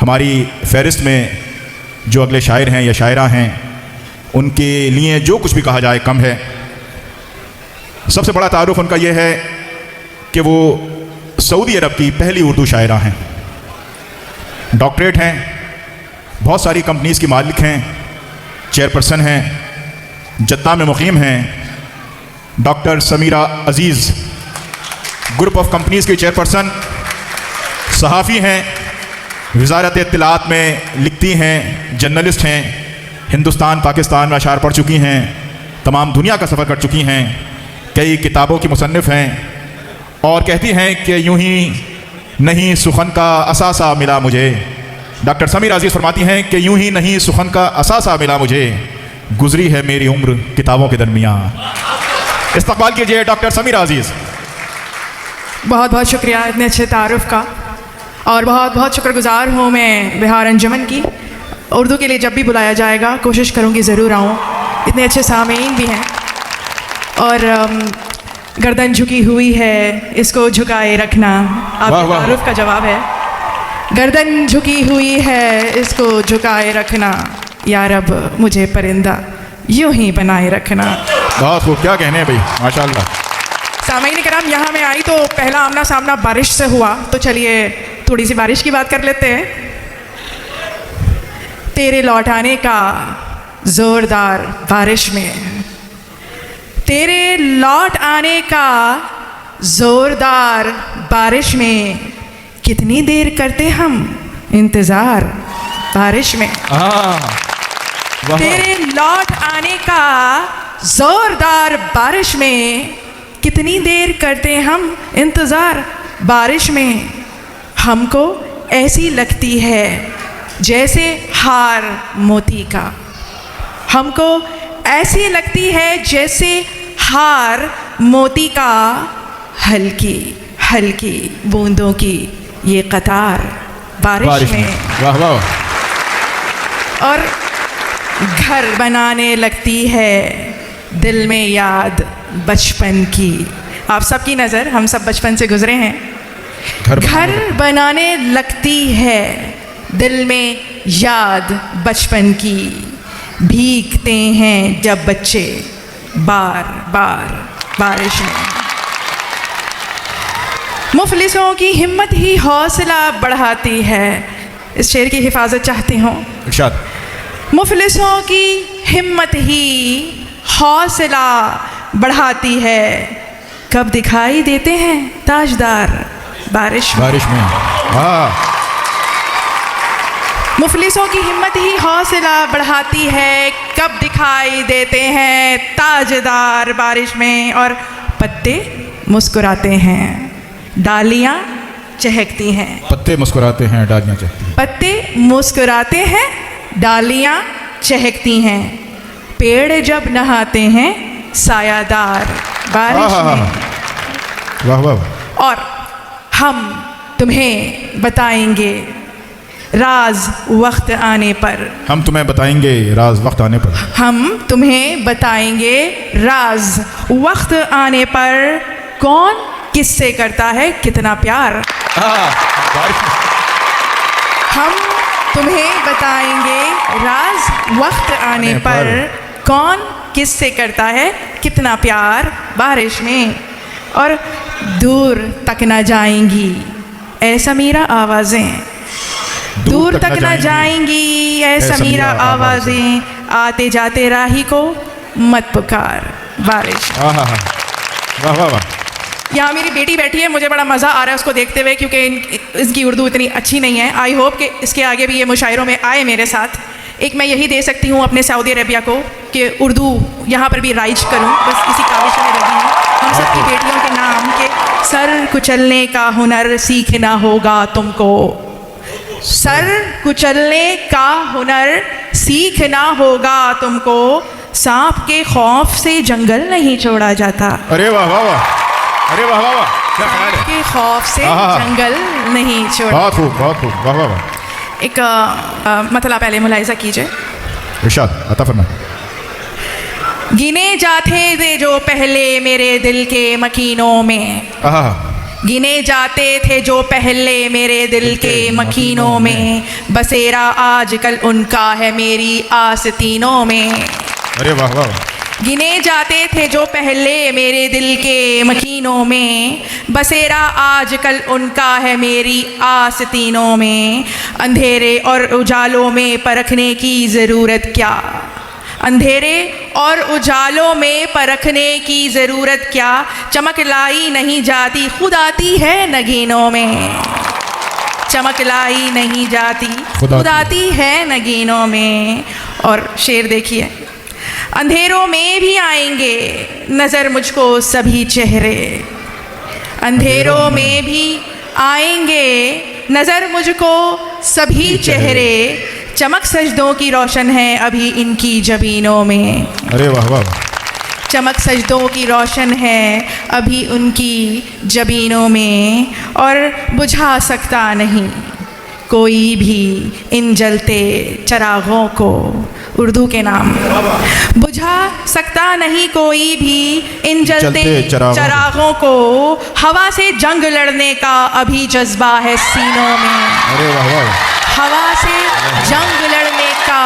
हमारी फहरिस्त में जो अगले शायर हैं या शायरा हैं उनके लिए जो कुछ भी कहा जाए कम है। सबसे बड़ा तारुफ उनका यह है कि वो सऊदी अरब की पहली उर्दू शायरा हैं, डॉक्टरेट हैं, बहुत सारी कंपनीज़ की मालिक हैं, चेयरपर्सन हैं, जद्दा में मुकीम हैं। Doctor Samira Aziz group of companies की चेयरपर्सन, सहाफ़ी हैं, वज़ारत इत्तिलात में लिखती हैं, जर्नलिस्ट हैं, हिंदुस्तान पाकिस्तान में अशार पढ़ चुकी हैं, तमाम दुनिया का सफ़र कर चुकी हैं, कई किताबों की मुसन्निफ़ हैं और कहती हैं कि यूं ही नहीं सुखन का असासा मिला मुझे। डॉक्टर समीरा अजीज़ फरमाती हैं कि यूं ही नहीं सुखन का असासा मिला मुझे, गुजरी है मेरी उम्र किताबों के दरमियान। इस्तकबाल कीजिए डॉक्टर समीरा अजीज़। बहुत बहुत शुक्रिया इतने अच्छे तारुफ का, और बहुत बहुत शुक्रगुजार हूँ मैं बिहार अंजुमन की। उर्दू के लिए जब भी बुलाया जाएगा कोशिश करूँगी ज़रूर आऊँ, इतने अच्छे सामीन भी हैं। और गर्दन झुकी हुई है इसको झुकाए रखना, आपके तारुफ का जवाब है। गर्दन झुकी हुई है इसको झुकाए रखना, या रब मुझे परिंदा यूं ही बनाए रखना। बहुत खूब, क्या कहने हैं भाई, माशाल्लाह। सामईन कराम, यहाँ मैं आई तो पहला आमना सामना बारिश से हुआ, तो चलिए थोड़ी सी बारिश की बात कर लेते हैं। तेरे लौट आने का जोरदार बारिश में, तेरे लौट आने का जोरदार बारिश में, कितनी देर करते हम इंतज़ार बारिश में। तेरे लौट आने का जोरदार बारिश में, कितनी देर करते हम इंतज़ार बारिश में। हमको ऐसी लगती है जैसे हार मोती का, हमको ऐसी लगती है जैसे हार मोती का, हल्की हल्की बूंदों की ये कतार बारिश में। वाह वाह। और घर बनाने लगती है दिल में याद बचपन की। आप सबकी नज़र, हम सब बचपन से गुजरे हैं। घर बनाने लगती है दिल में याद बचपन की, भीगते हैं जब बच्चे बार बार बारिश में। मुफलिसों की हिम्मत ही हौसला बढ़ाती है। इस शेर की हिफाजत चाहती हूँ। मुफलिसों की हिम्मत ही हौसला बढ़ाती है, कब दिखाई देते हैं ताजदार बारिश में। वाह। मुफलिसों की हिम्मत ही हौसला बढ़ाती है, कब दिखाई देते हैं ताजदार बारिश में। और पत्ते मुस्कुराते हैं, डालियाँ चहकती हैं। पत्ते मुस्कुराते हैं, डालियाँ चहकती हैं। पत्ते मुस्कुराते हैं, डालियाँ चहकती हैं। पेड़ जब नहाते हैं सायादार बारिश में। वाह वाह। और हम तुम्हें बताएंगे राज वक्त आने पर, हम तुम्हें बताएंगे राज वक्त आने पर, हम तुम्हें बताएंगे राज वक्त आने पर, कौन किससे करता है कितना प्यार। हम तुम्हें बताएंगे राज वक्त आने पर, कौन किससे करता है कितना प्यार बारिश में। और दूर तक न जाएंगी ऐ समीरा आवाज़ें, दूर तक न जाएंगी ऐ समीरा आवाज़ें, आते जाते राही को मत पुकार बारिश। वाह वाह वाह। यहाँ मेरी बेटी बैठी है, मुझे बड़ा मज़ा आ रहा है उसको देखते हुए, क्योंकि इसकी उर्दू इतनी अच्छी नहीं है। आई होप कि इसके आगे भी ये मुशायरों में आए मेरे साथ। एक मैं यही दे सकती हूँ अपने सऊदी अरेबिया को कि उर्दू यहाँ पर भी राइज करूँ, बस इसी काविश में लगी हूँ। हम सबकी बेटियों के नाम के, सर कुचलने का हुनर सीखना होगा तुमको, सर कुचलने का हुनर सीखना होगा तुमको, सांप के खौफ से जंगल नहीं छोड़ा जाता। अरे वाह वाह वाह, अरे वाह वाह वाह, क्या ख्याल है। के खौफ से जंगल नहीं छोड़ा। बहुत खूब, बहुत खूब, वाह वाह वाह। एक मतलब पहले मुलाहिजा कीजिए। इरशाद अता फरमाएं। गिने जाते थे जो पहले मेरे दिल के मकीनों में, गिने जाते थे जो पहले मेरे दिल के मकीनों में, बसेरा आजकल उनका है मेरी आस्तीनों में। अरे वाह वाह। गिने जाते थे जो पहले मेरे दिल के मकीनों में, बसेरा आजकल उनका है मेरी आस्तीनों में। अंधेरे और उजालों में परखने की ज़रूरत क्या, अंधेरे और उजालों में परखने की ज़रूरत क्या, चमक लाई नहीं जाती खुद आती है नगीनों में। चमक लाई नहीं जाती खुद आती है नगीनों में। और शेर देखिए, अंधेरों में भी आएंगे नज़र मुझको सभी चेहरे, अंधेरों में भी आएंगे नज़र मुझको सभी चेहरे, चमक सजदों की रोशन है अभी इनकी जबीनों में। अरे वाह वाह। चमक सजदों की रोशन है अभी उनकी जबीनों में, और बुझा सकता नहीं कोई भी इन जलते चिरागों को, उर्दू के नाम, बुझा सकता नहीं कोई भी इन जलते चिरागों को, हवा से जंग लड़ने का अभी जज्बा है सीनों में। अरे वाह वाह। हवा से जंग लड़ने का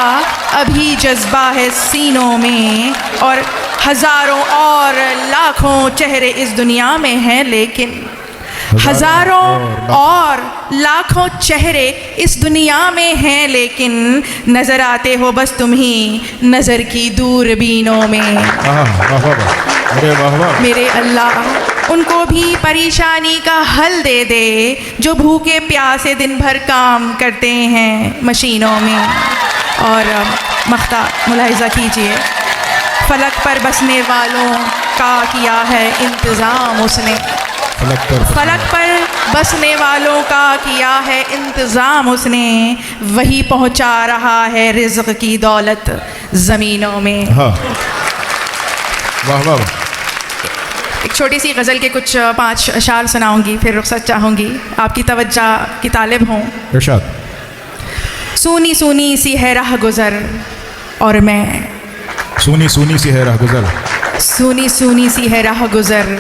अभी जज्बा है सीनों में, और हज़ारों और लाखों चेहरे इस दुनिया में हैं, लेकिन हज़ारों और लाखों चेहरे इस दुनिया में हैं, लेकिन नज़र आते हो बस तुम ही नज़र की दूरबीनों में। अरे वाह वाह। मेरे अल्लाह उनको भी परेशानी का हल दे दे जो भूखे प्यासे दिन भर काम करते हैं मशीनों में। और मख्ता मुलाहिज़ा कीजिए, फलक पर बसने वालों का किया है इंतज़ाम उसने, फलक पर बसने वालों का किया है इंतज़ाम उसने, वही पहुंचा रहा है रिज़्क़ की दौलत ज़मीनों में। हाँ। वाह वाह। एक छोटी सी गज़ल के कुछ 5 अशार सुनाऊंगी, फिर रुख़सत चाहूँगी, आपकी तवज्जो की तालिब हूँ। इरशाद। सूनी सूनी सी है राह गुज़र और मैं, सूनी सूनी सी है राह गुज़र, सूनी सूनी सी है राह गुज़र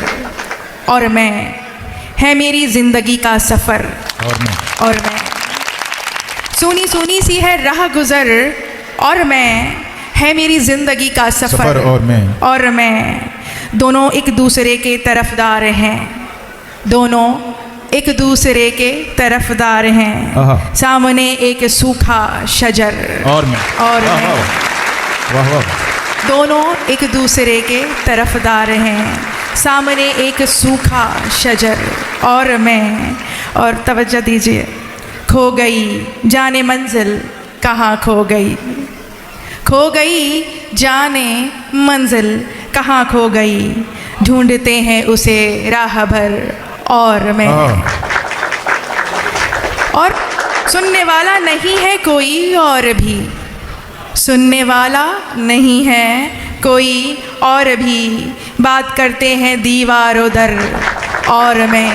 और मैं, है मेरी ज़िंदगी का सफ़र और मैं, सूनी सूनी सी है राह गुज़र और मैं, है मेरी ज़िंदगी का सफ़र और मैं, दोनों एक दूसरे के तरफदार हैं, दोनों एक दूसरे के तरफदार हैं, सामने एक सूखा शजर और मैं, वाह वाह। दोनों एक दूसरे के तरफदार हैं, सामने एक सूखा शजर और मैं। और तवज्जो दीजिए, खो गई जाने मंजिल कहाँ खो गई, खो गई जाने मंजिल कहाँ खो गई, ढूंढते हैं उसे राह भर और मैं। और सुनने वाला नहीं है कोई और भी, सुनने वाला नहीं है कोई और भी, बात करते हैं दीवारों दर और मैं।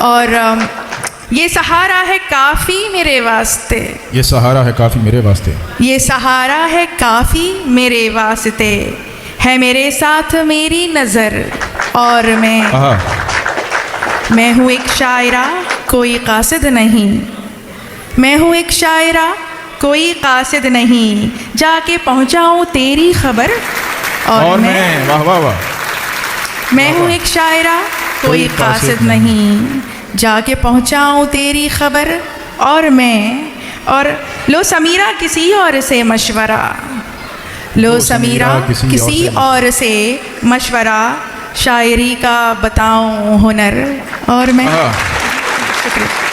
और ये सहारा है काफ़ी मेरे वास्ते, ये सहारा है काफ़ी मेरे वास्ते, ये सहारा है काफ़ी मेरे वास्ते, है मेरे साथ मेरी नज़र और मैं हूँ एक शायरा कोई कासिद नहीं, मैं हूँ एक शायरा कोई कासिद नहीं, जाके पहुँचाऊँ तेरी खबर और मैं। वाह वाह वाह। मैं हूँ एक शायरा कोई कासिद नहीं, जाके पहुँचाऊँ तेरी खबर और मैं। और लो समीरा किसी और से मशवरा, लो समीरा किसी और से मशवरा, शायरी का बताऊँ हुनर और मैं। शुक्रिया।